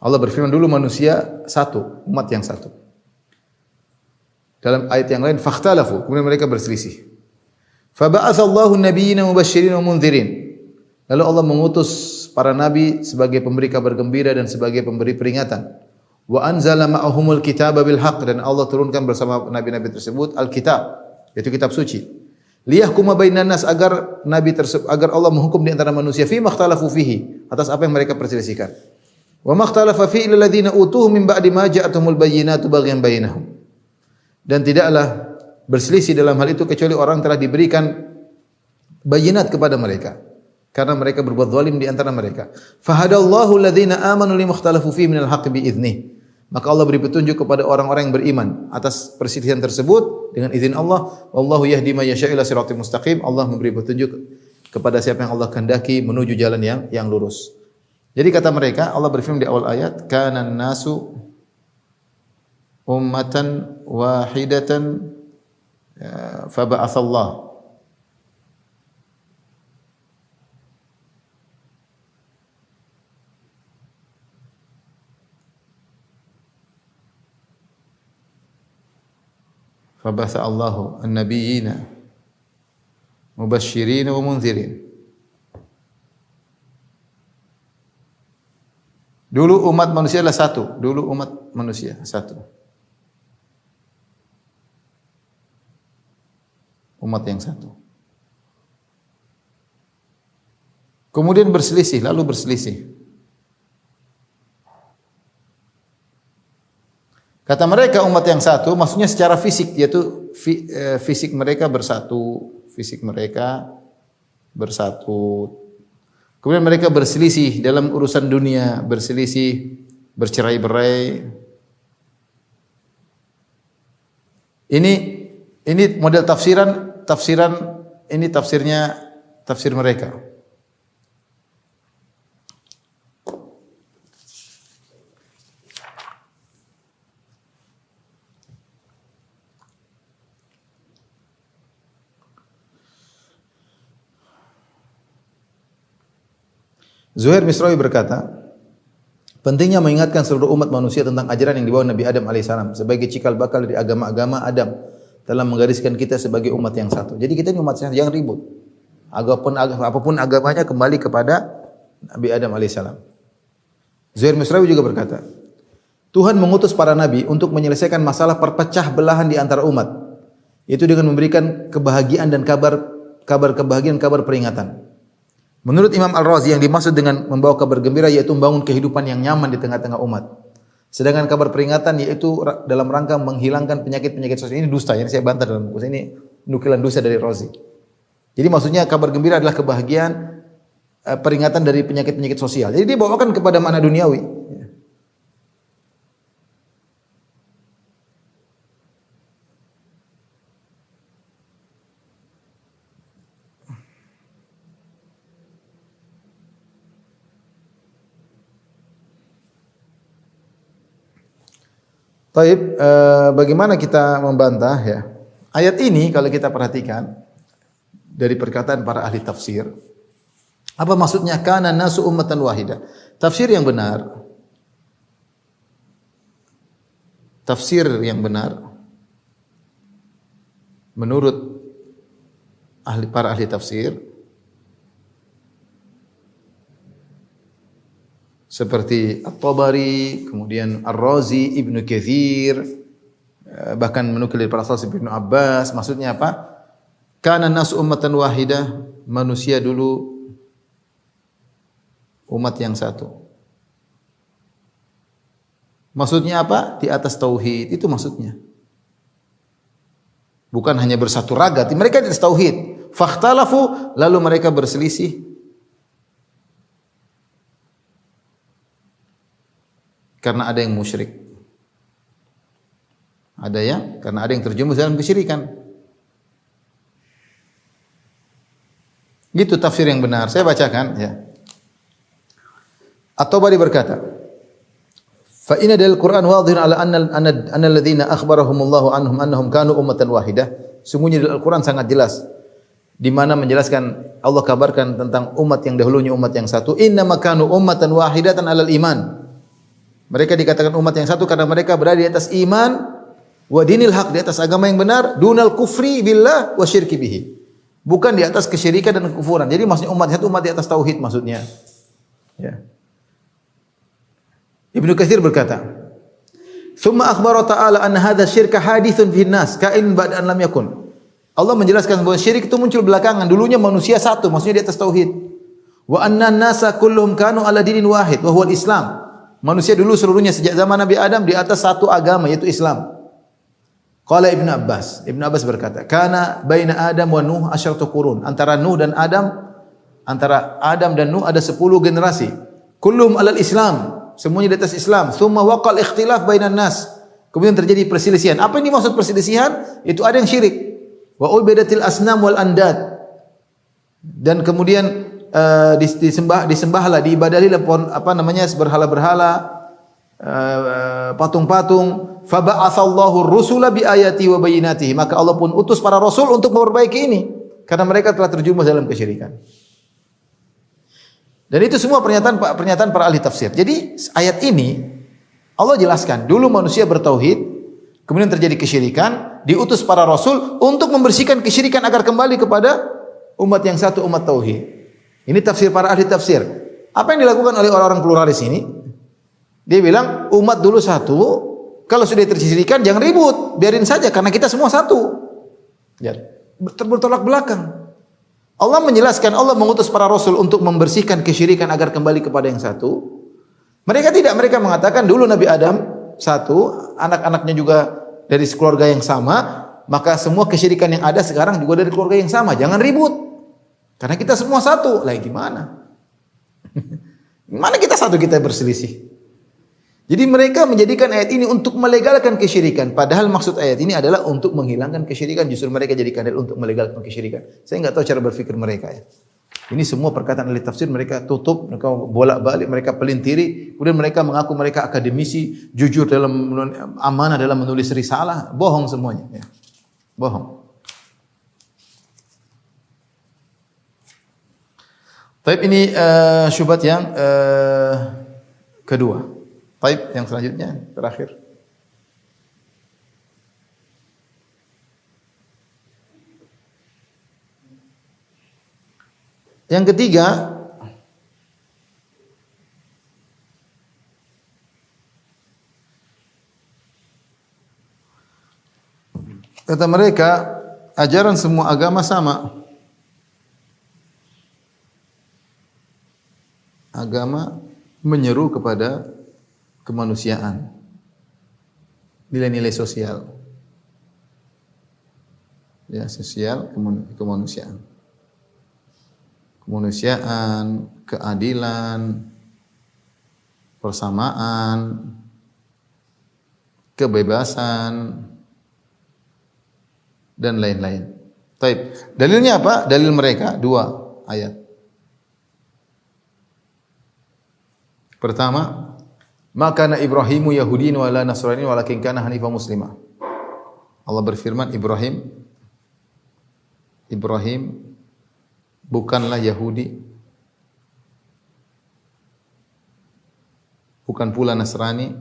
Allah berfirman, dulu manusia satu, umat yang satu. Dalam ayat yang lain, fakhtalafu, kemudian mereka berselisih. Faba'atsallahu an-nabiyyina mubasysyirin wa mundhirin. Lalu Allah mengutus para nabi sebagai pemberi kabar gembira dan sebagai pemberi peringatan. Wa anzala ma'ahumul kitaba bil haqq, dan Allah turunkan bersama nabi-nabi tersebut al-kitab, yaitu kitab suci. Liyahkuma bainan nas, agar Allah menghukum di antara manusia fi makhtalafu fihi, atas apa yang mereka perselisihkan. Wa makhtalafa fi illal ladzina utuhu min ba'di ma ja'atuhumul bayyinatu baghyan bainahum. Dan tidaklah berselisih dalam hal itu kecuali orang telah diberikan bayinat kepada mereka, karena mereka berbuat zalim di antara mereka. Fahadallahu alladzina amanu limakhtalafu fihi minal haqqi biiznih. Maka Allah beri petunjuk kepada orang-orang yang beriman atas perselisihan tersebut dengan izin Allah. Wallahu yahdi may yasha'u ila siratal mustaqim. Allah memberi petunjuk kepada siapa yang Allah kehendaki menuju jalan yang lurus. Jadi kata mereka, Allah berfirman di awal ayat, kanan nasu ummatan wahidatan faba'atsallah. Faba'atha Allahu an-nabiyyina mubasysyirin wa mundzirin. Dulu umat manusia adalah satu. Dulu umat manusia satu. Umat yang satu. Kemudian berselisih, lalu berselisih. Kata mereka umat yang satu, maksudnya secara fisik, yaitu fisik mereka bersatu. Fisik mereka bersatu. Kemudian mereka berselisih dalam urusan dunia, berselisih, bercerai-berai. Ini model tafsiran ini tafsir mereka. Zuhair Misrawi berkata, pentingnya mengingatkan seluruh umat manusia tentang ajaran yang dibawa Nabi Adam alaihissalam sebagai cikal bakal dari agama-agama Adam dalam menggariskan kita sebagai umat yang satu. Jadi kita ini umat yang satu, jangan ribut. Apapun agamanya kembali kepada Nabi Adam alaihissalam. Zuhair Misrawi juga berkata, Tuhan mengutus para nabi untuk menyelesaikan masalah perpecah belahan di antara umat. Itu dengan memberikan kebahagiaan dan kabar kebahagiaan, kabar peringatan. Menurut Imam Al-Razi yang dimaksud dengan membawa kabar gembira yaitu membangun kehidupan yang nyaman di tengah-tengah umat. Sedangkan kabar peringatan yaitu dalam rangka menghilangkan penyakit-penyakit sosial. Ini dusta, ini saya bantah dalam buku ini nukilan dusta dari Razi. Jadi maksudnya kabar gembira adalah kebahagiaan, peringatan dari penyakit-penyakit sosial. Jadi dibawakan kepada makna duniawi. Taib, bagaimana kita membantah ya? Ayat ini kalau kita perhatikan dari perkataan para ahli tafsir, apa maksudnya kana nasu ummatan wahidah? Tafsir yang benar menurut para ahli tafsir seperti At-Tabari, kemudian Ar-Razi, Ibnu Katsir, bahkan menukil dari para sahabat Ibnu Abbas, maksudnya apa? Kana nasu ummatan wahidah, manusia dulu umat yang satu. Maksudnya apa? Di atas tauhid, itu maksudnya. Bukan hanya bersatu raga, mereka di atas tauhid. Fakhtalafu, lalu mereka berselisih. Karena ada yang musyrik. Karena ada yang terjerumus dalam kesyirikan. Gitu tafsir yang benar. Saya bacakan ya. At-Tabari berkata, fa inna dal Qur'an wadhihun ala anna alladziina akhbarahumullahu anhum annahum kanu ummatan wahidah. Sungguhnya di Al-Qur'an sangat jelas di mana menjelaskan Allah kabarkan tentang umat yang dahulunya umat yang satu. Inna makanu ummatan wahidatan alal iman. Mereka dikatakan umat yang satu karena mereka berada di atas iman wa dinil haq, di atas agama yang benar, dunal kufri billah wa syirki bihi. Bukan di atas kesyirikan dan kekufuran. Jadi maksudnya umat satu umat di atas tauhid maksudnya. Ya. Ibnu Katsir berkata, "Tsumma akhbara ta'ala anna hadza syirka haditsun fin nas ka'in ba'da an lam yakun." Allah menjelaskan bahwa syirik itu muncul belakangan. Dulunya manusia satu, maksudnya di atas tauhid. Wa anna an-nasa kulluhum kanu ala dinin wahid wa huwa al-Islam. Manusia dulu seluruhnya sejak zaman Nabi Adam di atas satu agama yaitu Islam. Qala Ibnu Abbas berkata, "Kana baina Adam wa Nuh asyaratu qurun." Antara Adam dan Nuh ada 10 generasi. Kulluhum alal Islam, semuanya di atas Islam. Tsumma waqal ikhtilaf bainan nas. Kemudian terjadi perselisihan. Apa ini maksud perselisihan? Itu ada yang syirik. Wa ubadatil asnam wal andad. Dan kemudian disembahlah, diibadahilah berhala-berhala, patung-patung. Fa ba'atsallahu rusula bi ayati wa bayyinatihi. Maka Allah pun utus para rasul untuk memperbaiki ini karena mereka telah terjerumus dalam kesyirikan. Dan itu semua pernyataan para ahli tafsir. Jadi ayat ini Allah jelaskan, dulu manusia bertauhid, kemudian terjadi kesyirikan, diutus para rasul untuk membersihkan kesyirikan agar kembali kepada Umat yang satu, umat tauhid. Ini tafsir para ahli tafsir. Apa yang dilakukan oleh orang-orang pluralis ini? Dia bilang umat dulu satu, kalau sudah tersisihkan jangan ribut, biarin saja karena kita semua satu. Ya, bertolak belakang. Allah menjelaskan, Allah mengutus para rasul untuk membersihkan kesyirikan agar kembali kepada yang satu. Mereka tidak, mereka mengatakan dulu Nabi Adam satu, anak-anaknya juga dari keluarga yang sama, maka semua kesyirikan yang ada sekarang juga dari keluarga yang sama. Jangan ribut. Karena kita semua satu. Lah gimana? Gimana kita satu, kita berselisih? Jadi mereka menjadikan ayat ini untuk melegalkan kesyirikan. Padahal maksud ayat ini adalah untuk menghilangkan kesyirikan. Justru mereka jadikan dalil untuk melegalkan kesyirikan. Saya enggak tahu cara berpikir mereka ya. Ini semua perkataan ahli tafsir mereka tutup, mereka bolak-balik, mereka pelintiri. Kemudian mereka mengaku mereka akademisi, jujur dalam amanah dalam menulis risalah. Bohong semuanya. Ya. Bohong. Taib ini syubhat yang kedua. Taib yang selanjutnya terakhir. Yang ketiga, kata mereka ajaran semua agama sama. Agama menyeru kepada kemanusiaan, nilai-nilai sosial, ya sosial, kemanusiaan, keadilan, persamaan, kebebasan, dan lain-lain. Taib. Dalilnya apa? Dalil mereka dua ayat. Pertama, maka Ibrahimu Yahudiin wala Nasrani walakin kana hanifan muslimah. Allah berfirman, Ibrahim bukanlah Yahudi, bukan pula Nasrani,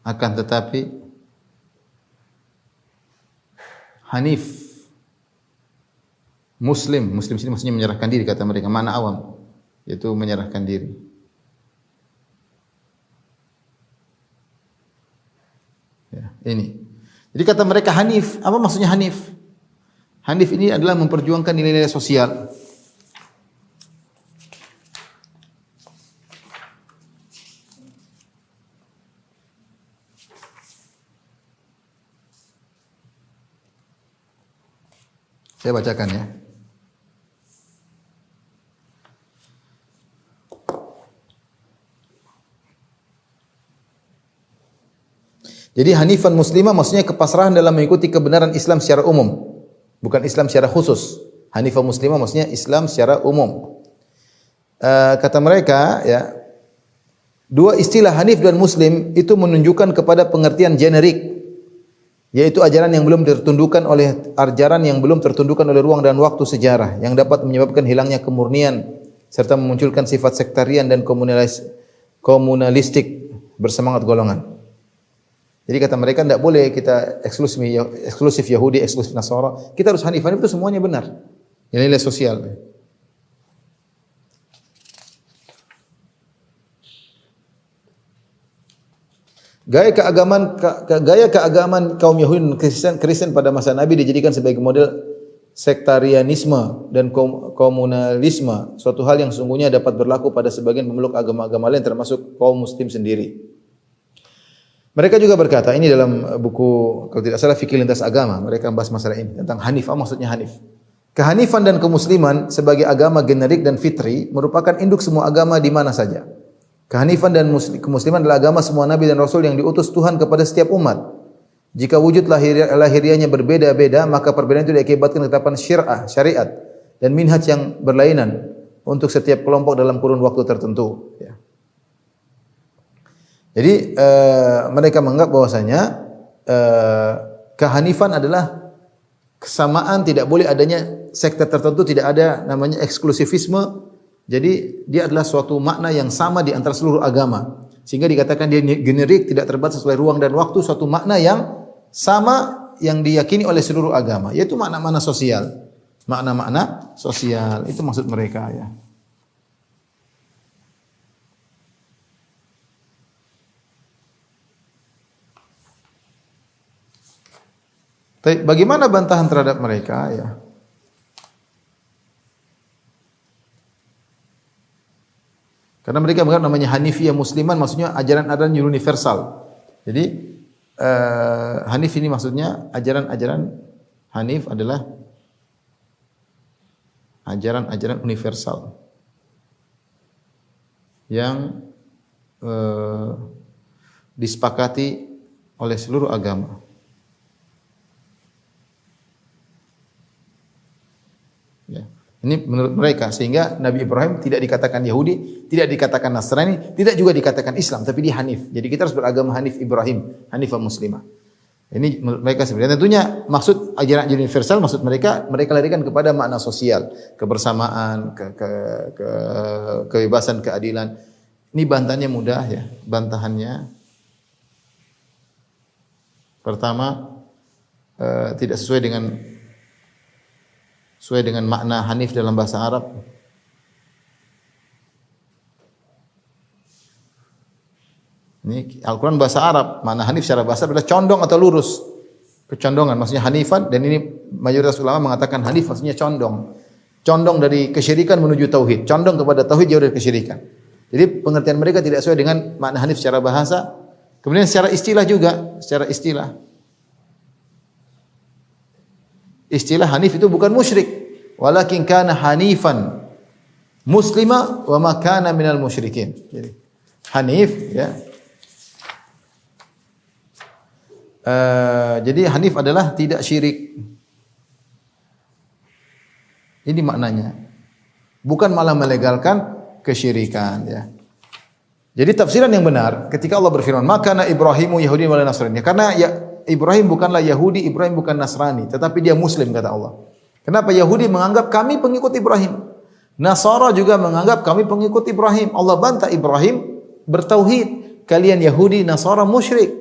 akan tetapi hanif, Muslim sini maksudnya menyerahkan diri kata mereka, mana awam, yaitu menyerahkan diri. Ya, ini. Jadi kata mereka hanif, apa maksudnya hanif? Hanif ini adalah memperjuangkan nilai-nilai sosial. Saya bacakan ya. Jadi hanifan muslimah maksudnya kepasrahan dalam mengikuti kebenaran Islam secara umum, bukan Islam secara khusus. Hanifan muslimah maksudnya Islam secara umum. Kata mereka ya, dua istilah hanif dan muslim itu menunjukkan kepada pengertian generik, yaitu ajaran yang belum tertundukkan oleh ruang dan waktu sejarah, yang dapat menyebabkan hilangnya kemurnian serta memunculkan sifat sektarian dan komunalistik bersemangat golongan. Jadi kata mereka tidak boleh kita eksklusif Yahudi, eksklusif Nasara. Kita harus hanif. Hanif itu semuanya benar. Nilai sosial. Gaya keagamaan kaum Yahudi dan Kristen pada masa Nabi dijadikan sebagai model sektarianisme dan komunalisme, suatu hal yang sungguhnya dapat berlaku pada sebagian pemeluk agama-agama lain termasuk kaum muslim sendiri. Mereka juga berkata, ini dalam buku kalau tidak salah Fikih Lintas Agama, mereka membahas masalah ini tentang hanif. Apa maksudnya hanif? Kehanifan dan kemusliman sebagai agama generik dan fitri merupakan induk semua agama di mana saja. Kehanifan dan kemusliman adalah agama semua nabi dan rasul yang diutus Tuhan kepada setiap umat. Jika wujud lahiriahnya berbeda-beda, maka perbedaan itu diakibatkan ketetapan syariat dan minhaj yang berlainan untuk setiap kelompok dalam kurun waktu tertentu. Ya. Jadi mereka menganggap bahwasanya kehanifan adalah kesamaan, tidak boleh adanya sekte tertentu, tidak ada namanya eksklusifisme. Jadi dia adalah suatu makna yang sama di antara seluruh agama. Sehingga dikatakan dia generik, tidak terbatas oleh ruang dan waktu, suatu makna yang sama yang diyakini oleh seluruh agama, yaitu makna-makna sosial. Makna-makna sosial itu maksud mereka ya. Tapi bagaimana bantahan terhadap mereka ya? Karena mereka menganggap namanya Hanifiyah Musliman maksudnya ajaran-ajaran universal. Jadi Hanif ini maksudnya ajaran-ajaran Hanif adalah ajaran-ajaran universal yang disepakati oleh seluruh agama. Ya. Ini menurut mereka sehingga Nabi Ibrahim tidak dikatakan Yahudi, tidak dikatakan Nasrani, tidak juga dikatakan Islam, tapi dia Hanif. Jadi kita harus beragama Hanif Ibrahim, Hanifah Muslimah. Ini menurut mereka sebenarnya tentunya maksud ajaran universal maksud mereka larikan kepada makna sosial, kebersamaan, kebebasan, keadilan. Ini bantahannya mudah ya. Bantahannya pertama tidak sesuai dengan makna Hanif dalam bahasa Arab. Ini Al-Quran bahasa Arab, makna Hanif secara bahasa adalah condong atau lurus. Kecondongan, maksudnya Hanifan, dan ini mayoritas ulama mengatakan Hanif maksudnya condong. Condong dari kesyirikan menuju tauhid, condong kepada tauhid jauh dari kesyirikan. Jadi pengertian mereka tidak sesuai dengan makna Hanif secara bahasa. Kemudian secara istilah juga, secara istilah. Istilah Hanif itu bukan musyrik, walakin kana hanifan muslima wa ma kana minal musyrikin. Jadi Hanif ya. Jadi Hanif adalah tidak syirik. Ini maknanya. Bukan malah melegalkan kesyirikan ya. Jadi tafsiran yang benar ketika Allah berfirman, "Maka na Ibrahimu Yahudi wala Nasrani." Karena ya Ibrahim bukanlah Yahudi, Ibrahim bukan Nasrani, tetapi dia Muslim kata Allah. Kenapa Yahudi menganggap kami pengikut Ibrahim? Nasara juga menganggap kami pengikut Ibrahim. Allah bantah Ibrahim bertauhid. Kalian Yahudi, Nasara musyrik.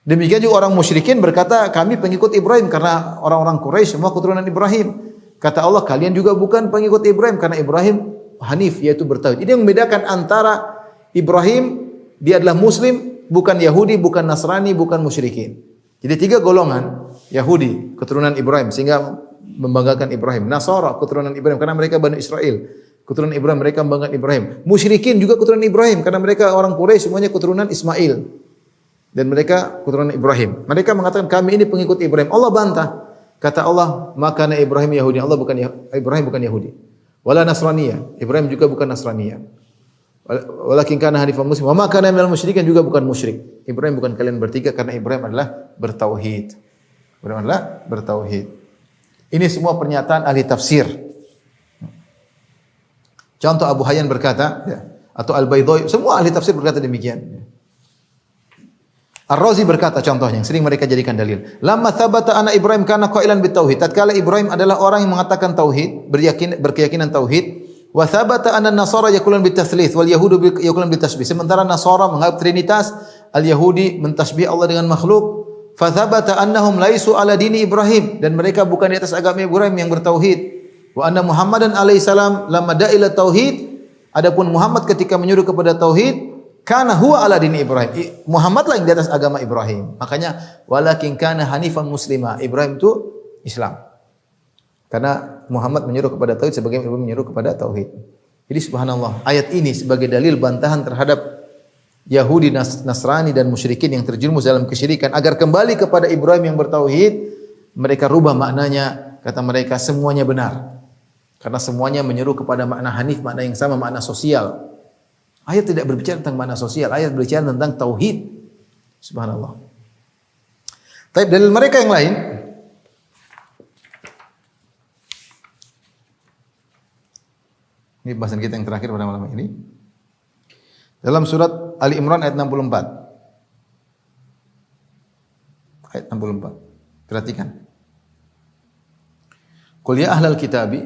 Demikian juga orang musyrikin berkata kami pengikut Ibrahim karena orang-orang Quraisy semua keturunan Ibrahim. Kata Allah kalian juga bukan pengikut Ibrahim karena Ibrahim Hanif yaitu bertauhid. Ini yang membedakan antara Ibrahim dia adalah Muslim, bukan Yahudi, bukan Nasrani, bukan musyrikin. Jadi tiga golongan, Yahudi keturunan Ibrahim sehingga membanggakan Ibrahim. Nasara keturunan Ibrahim karena mereka Bani Israel. Keturunan Ibrahim mereka membanggakan Ibrahim. Musyrikin juga keturunan Ibrahim karena mereka orang Quraisy semuanya keturunan Ismail. Dan mereka keturunan Ibrahim. Mereka mengatakan kami ini pengikut Ibrahim. Allah bantah. Kata Allah, maka Ibrahim Yahudi. Allah bukan Ibrahim bukan Yahudi. Wala Nasraniyah. Ibrahim juga bukan Nasraniyah. Walakin kana hanifan muslim. Wa ma kana minal musyrikin juga bukan musyrik. Ibrahim bukan kalian bertiga karena Ibrahim adalah bertauhid. Ibrahim adalah bertauhid. Ini semua pernyataan ahli tafsir. Contoh Abu Hayyan berkata, ya, atau Al-Baydai, semua ahli tafsir berkata demikian. Ar-Razi berkata contohnya, yang sering mereka jadikan dalil. Lamma thabata anna Ibrahim kana qailan bitauhid. Tatkala Ibrahim adalah orang yang mengatakan tauhid, berkeyakinan tauhid. Wa thabata anna Nasara yaqulun bitatslits wal Yahudu yaqulun bitasbih. Sementara Nasara menganggap trinitas, al-Yahudi mentasbih Allah dengan makhluk. Fa thabata annahum laisu ala dini Ibrahim, dan mereka bukan di atas agama Ibrahim yang bertauhid. Wa anna Muhammadan alaihi salam lamma da'ila tauhid. Adapun Muhammad ketika menyuruh kepada tauhid, kana huwa ala dini Ibrahim. Muhammad lah yang di atas agama Ibrahim. Makanya walakin kana hanifan muslima. Ibrahim itu Islam. Karena Muhammad menyuruh kepada tauhid sebagaimana Ibrahim menyuruh kepada tauhid. Jadi subhanallah, ayat ini sebagai dalil bantahan terhadap Yahudi, Nasrani dan musyrikin yang terjerumus dalam kesyirikan agar kembali kepada Ibrahim yang bertauhid, mereka rubah maknanya. Kata mereka semuanya benar. Karena semuanya menyeru kepada makna hanif, makna yang sama, makna sosial. Ayat tidak berbicara tentang makna sosial, ayat berbicara tentang tauhid. Subhanallah. Tapi dalil mereka yang lain, ini bahasan kita yang terakhir pada malam ini. Dalam surat Ali Imran ayat 64. Ayat 64. Perhatikan. Qul ya ahlal kitabi,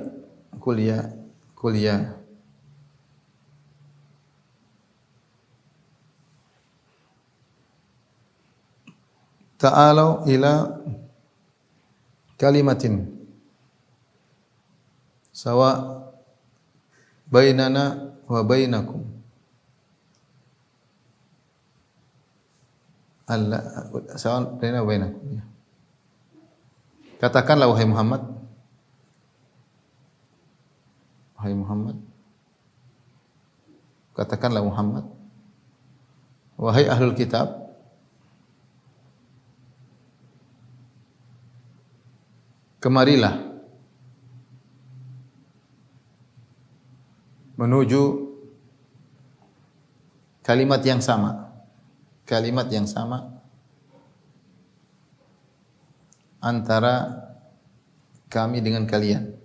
qul ya ta'alau ila kalimatin sawa bainana wa bainakum. Allah sawa bainana wa bainakum. Katakanlah wahai Muhammad, wahai Muhammad, katakanlah Muhammad, wahai ahlul kitab, kemarilah menuju kalimat yang sama. Kalimat yang sama antara kami dengan kalian.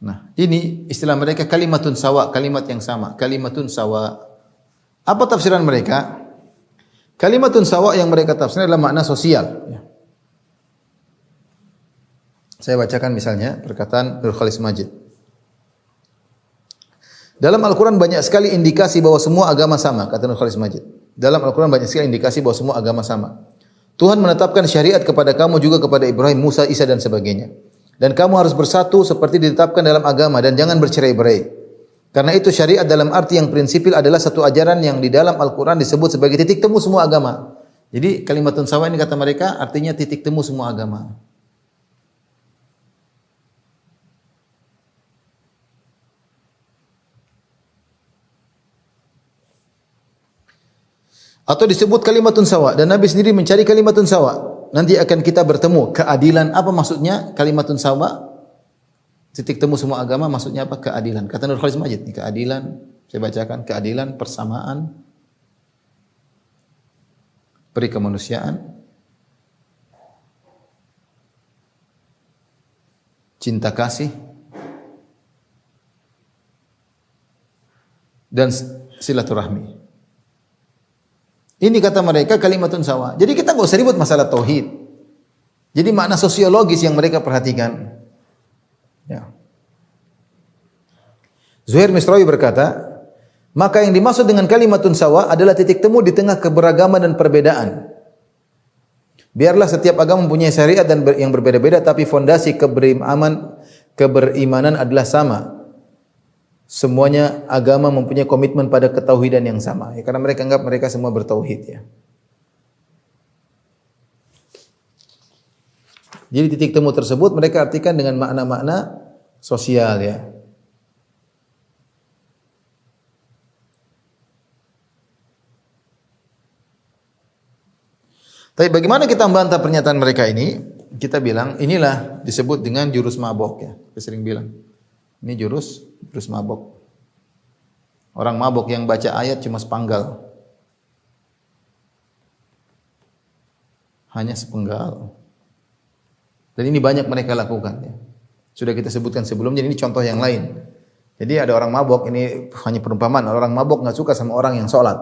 Nah, ini istilah mereka kalimatun sawa, kalimat yang sama, kalimatun sawa. Apa tafsiran mereka? Kalimatun sawa yang mereka tafsirkan adalah makna sosial. Saya bacakan misalnya perkataan Nurul Khalis Majid. Dalam Al-Quran banyak sekali indikasi bahwa semua agama sama, kata Nurul Khalis Majid. Dalam Al-Quran banyak sekali indikasi bahwa semua agama sama. Tuhan menetapkan syariat kepada kamu juga kepada Ibrahim, Musa, Isa dan sebagainya. Dan kamu harus bersatu seperti ditetapkan dalam agama dan jangan bercerai-berai. Karena itu syariat dalam arti yang prinsipil adalah satu ajaran yang di dalam Al-Quran disebut sebagai titik temu semua agama. Jadi kalimatun sawa ini kata mereka artinya titik temu semua agama. Atau disebut kalimatun sawa dan Nabi sendiri mencari kalimatun sawa. Nanti akan kita bertemu. Keadilan apa maksudnya kalimatun sawa? Titik temu semua agama maksudnya apa? Keadilan. Kata Nurul Khalis Majid, keadilan, saya bacakan, keadilan, persamaan, peri kemanusiaan, cinta kasih, dan silaturahmi. Ini kata mereka kalimatun sawa. Jadi kita enggak usah ribut masalah tauhid. Jadi makna sosiologis yang mereka perhatikan. Ya. Zuhair Misrawi berkata, maka yang dimaksud dengan kalimatun sawa adalah titik temu di tengah keberagaman dan perbedaan. Biarlah setiap agama mempunyai syariat dan yang berbeda-beda, tapi fondasi keberimanan adalah sama. Semuanya agama mempunyai komitmen pada ketauhidan yang sama. Ya, karena mereka anggap mereka semua bertauhid ya. Jadi titik temu tersebut mereka artikan dengan makna-makna sosial ya. Tapi bagaimana kita membantah pernyataan mereka ini? Kita bilang inilah disebut dengan jurus mabok ya. Kita sering bilang. Ini jurus mabok. Orang mabok yang baca ayat cuma sepenggal. Hanya sepenggal. Dan ini banyak mereka lakukan ya. Sudah kita sebutkan sebelumnya, ini contoh yang lain. Jadi ada orang mabok, ini hanya perumpamaan. Orang mabok enggak suka sama orang yang sholat.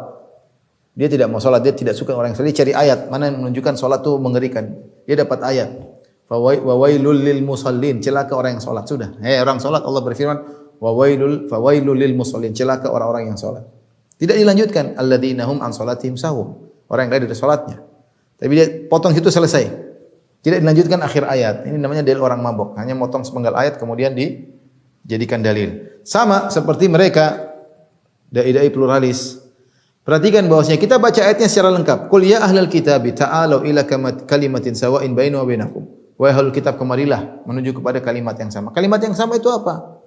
Dia tidak mau sholat, dia tidak suka orang yang sholat. Dia cari ayat mana yang menunjukkan sholat itu mengerikan. Dia dapat ayat. Fawailul lil musallin, celaka orang yang salat. Sudah. Orang salat Allah berfirman, fawailul lil musallin, celaka orang-orang yang salat. Tidak dilanjutkan, alladzina hum an salatihim sahun. Orang yang lari dari salatnya. Tapi dia potong situ selesai. Tidak dilanjutkan akhir ayat. Ini namanya dalil orang mabok. Hanya motong sepenggal ayat kemudian dijadikan dalil. Sama seperti mereka dai-dai pluralis. Perhatikan bahwasanya kita baca ayatnya secara lengkap. Qul ya ahlal kitabi ta'alu ila kalimatin sawa'in baina wa bainakum. Wahai ahlul kitab, kemarilah menuju kepada kalimat yang sama. Kalimat yang sama itu apa?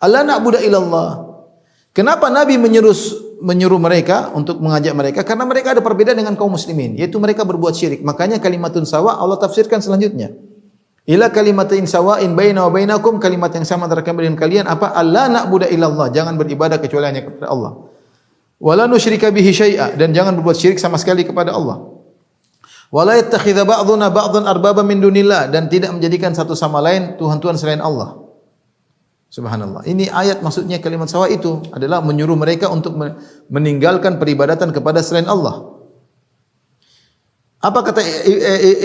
Allah na'budu illallah. Kenapa Nabi menyuruh mereka untuk mengajak mereka? Karena mereka ada perbedaan dengan kaum muslimin, yaitu mereka berbuat syirik. Makanya kalimatun sawa Allah tafsirkan selanjutnya. Ila kalimatin sawa'in baina wa bainakum, kalimat yang sama antara kami dengan kalian apa? Allah na'budu illallah. Jangan beribadah kecuali hanya kepada Allah. Wala nusyrika bihi syai'a, dan jangan berbuat syirik sama sekali kepada Allah. Wala yattakhidha ba'duna ba'dhan arbaba min dunillah, dan tidak menjadikan satu sama lain tuhan-tuhan selain Allah. Subhanallah. Ini ayat maksudnya kalimat sawa itu adalah menyuruh mereka untuk meninggalkan peribadatan kepada selain Allah. Apa kata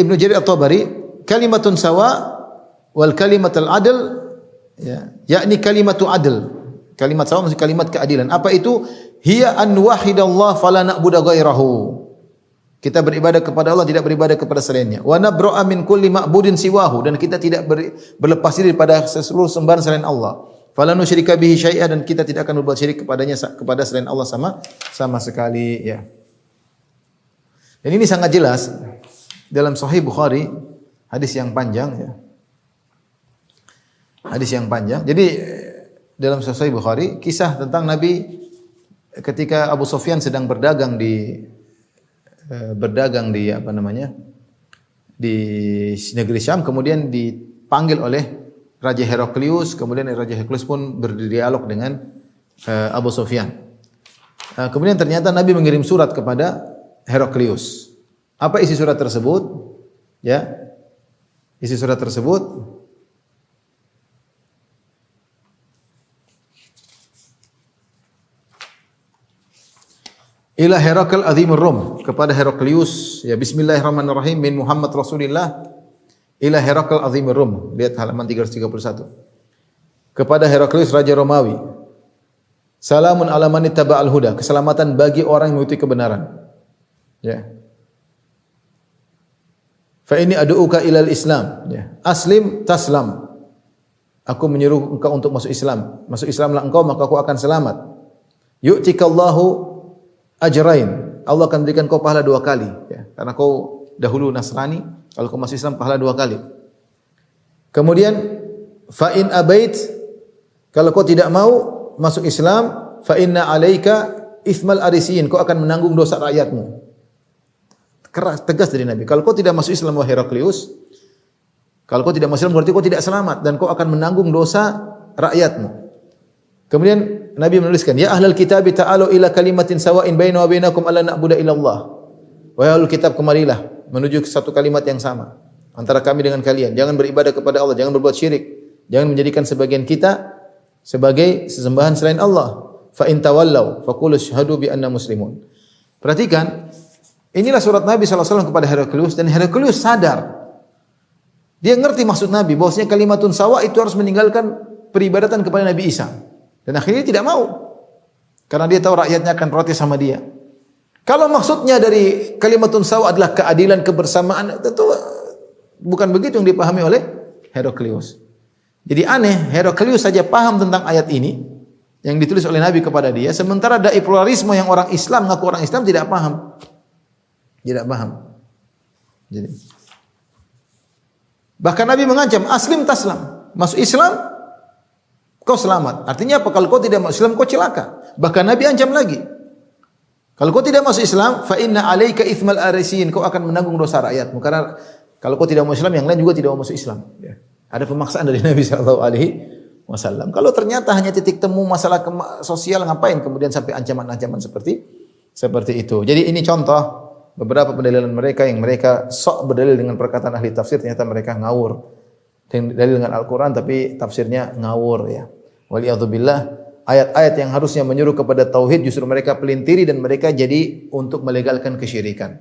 Ibnu Jarir At-Tabari? Kalimatun sawa wal kalimatul adl ya, yakni kalimatu adl. Kalimat sawa maksudnya kalimat keadilan. Apa itu? Hiya an wahidallah fala na'budu ghairahu. Kita beribadah kepada Allah, tidak beribadah kepada selainnya. Wa nabra'a min kulli ma'budin siwahu, dan kita tidak berlepas diri daripada seluruh sembahan selain Allah. Fala nusyrika bihi syai'a, dan kita tidak akan berbuat syirik kepadanya kepada selain Allah sama sekali, ya. Dan ini sangat jelas dalam Sahih Bukhari, hadis yang panjang, ya. Hadis yang panjang. Jadi dalam Sahih Bukhari kisah tentang Nabi ketika Abu Sufyan sedang berdagang di di negeri Syam, kemudian dipanggil oleh Raja Heraklius, kemudian Raja Heraklius pun berdialog dengan Abu Sufyan. Kemudian ternyata Nabi mengirim surat kepada Heraklius. Apa isi surat tersebut? Ya. Isi surat tersebut ila Herakl azimur Rum, kepada Heraklius, ya, bismillahirrahmanirrahim, min Muhammad Rasulillah ila Herakl azimur Rum. Lihat halaman 331. Kepada Heraklius raja Romawi. Salamun ala man ittaba'al huda, keselamatan bagi orang yang mengikuti kebenaran. Ya. Fa inni ad'uka ilal Islam, ya. Aslim taslam. Aku menyuruh engkau untuk masuk Islam. Masuk Islamlah engkau, maka aku akan selamat. Yu'tikallahu ajrain, Allah akan berikan kau pahala 2 kali, ya. Karena kau dahulu Nasrani, kalau kau masuk Islam pahala 2 kali. Kemudian fa in abait, kalau kau tidak mau masuk Islam, fa inna alaika itsmal arisiyin, kau akan menanggung dosa rakyatmu. Keras, tegas dari Nabi. Kalau kau tidak masuk Islam wahai Heraklius, kalau kau tidak masuk Islam berarti kau tidak selamat dan kau akan menanggung dosa rakyatmu. Kemudian Nabi menuliskan, ya ahlal kitab ta'alu ila kalimatin sawa'in baina wa bainakum alla na'budu illallah. Wahai ahlul kitab, kemarilah menuju ke satu kalimat yang sama antara kami dengan kalian. Jangan beribadah kepada Allah, jangan berbuat syirik. Jangan menjadikan sebagian kita sebagai sesembahan selain Allah. Fa in tawallaw faqulu asyhadu bi anna muslimun. Perhatikan, inilah surat Nabi sallallahu alaihi wasallam kepada Heraklius, dan Heraklius sadar. Dia ngerti maksud Nabi bahwasanya kalimatun sawa itu harus meninggalkan peribadatan kepada Nabi Isa. Dan akhirnya tidak mau. Karena dia tahu rakyatnya akan protes sama dia. Kalau maksudnya dari kalimatun sawa adalah keadilan, kebersamaan, tentu bukan begitu yang dipahami oleh Heraklius. Jadi aneh, Heraklius saja paham tentang ayat ini yang ditulis oleh Nabi kepada dia, sementara dai pluralisme yang orang Islam, ngaku orang Islam, tidak paham. Tidak paham. Jadi bahkan Nabi mengancam, aslim taslam, masuk Islam kau selamat. Artinya apa? Kalau kau tidak masuk Islam, kau celaka. Bahkan Nabi ancam lagi. Kalau kau tidak masuk Islam, fa inna alaika itsmal arisin, kau akan menanggung dosa rakyatmu. Karena kalau kau tidak masuk Islam, yang lain juga tidak mau masuk Islam. Ya. Ada pemaksaan dari Nabi SAW. Kalau ternyata hanya titik temu masalah sosial, ngapain kemudian sampai ancaman-ancaman seperti itu. Jadi ini contoh beberapa pendalilan mereka yang mereka sok berdalil dengan perkataan ahli tafsir, ternyata mereka ngawur. Dalil dengan Al-Quran tapi tafsirnya ngawur, ya. Waliyadzubillah, ayat-ayat yang harusnya menyuruh kepada tauhid justru mereka pelintiri dan mereka jadi untuk melegalkan kesyirikan.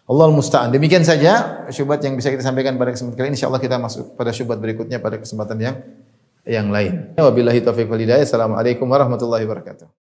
Allahul musta'an. Demikian saja syubhat yang bisa kita sampaikan pada kesempatan kali ini. Insyaallah kita masuk pada syubhat berikutnya pada kesempatan yang lain. Wabillahi taufiq wal hidayah. Assalamualaikum warahmatullahi wabarakatuh.